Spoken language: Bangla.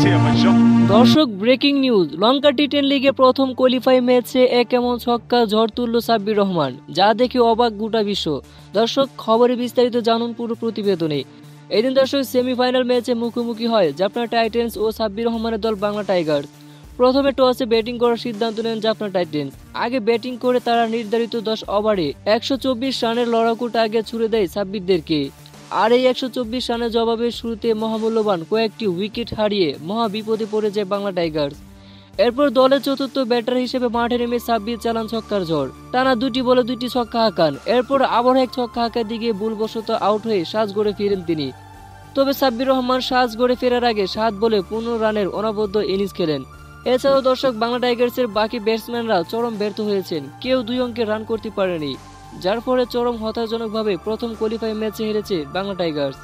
দর্শক ব্রেকিং নিউজ, লঙ্কা টি10 লিগে প্রথম কোয়ালিফাই ম্যাচে এমন ছক্কা ঝড় তুলল সাব্বির রহমান, যা দেখে অবাক গোটা বিশ্ব। দর্শক, খবরে বিস্তারিত জানুন পুরো প্রতিবেদনে। এদিন দর্শক সেমিফাইনাল ম্যাচে মুখোমুখি হয় জাফনা টাইটেন্স ও সাব্বির রহমানের দল বাংলা টাইগার্স। প্রথমে টসে ব্যাটিং করার সিদ্ধান্ত নেন জাফনা টাইটেন্স। আগে ব্যাটিং করে তারা নির্ধারিত 10 ওভারে 124 রানের লড়াকু টার্গেট ছুড়ে দেয় সাব্বিরদেরকে। আর এই 124 রানের জবাবে শুরুতে মহামূল্যবান কয়েকটি উইকেট হারিয়ে মহা বিপদে পড়ে যায় বাংলা টাইগার্স। এরপর দলের চতুর্থ ব্যাটার হিসেবে মাঠে নেমে সাব্বির চালান ছক্কার ঝড়। টানা 2টি বলে 2টি ছক্কা হাঁকান। এরপর আবার এক ছক্কা হাঁকার দিকে ভুলবশত আউট হয়ে সাজগড়ে ফিরেন তিনি। তবে সাব্বির রহমান সাজগড়ে ফেরার আগে 7 বলে 15 রানের অনবদ্য ইনিংস খেলেন। এছাড়াও দর্শক, বাংলা টাইগার্সের বাকি ব্যাটসম্যানরা চরম ব্যর্থ হয়েছেন, কেউ 2 অঙ্কের রান করতে পারেনি, যার ফলে চরম হতাশাজনকভাবে প্রথম কোয়ালিফাই ম্যাচে হেরেছে বাংলা টাইগার্স।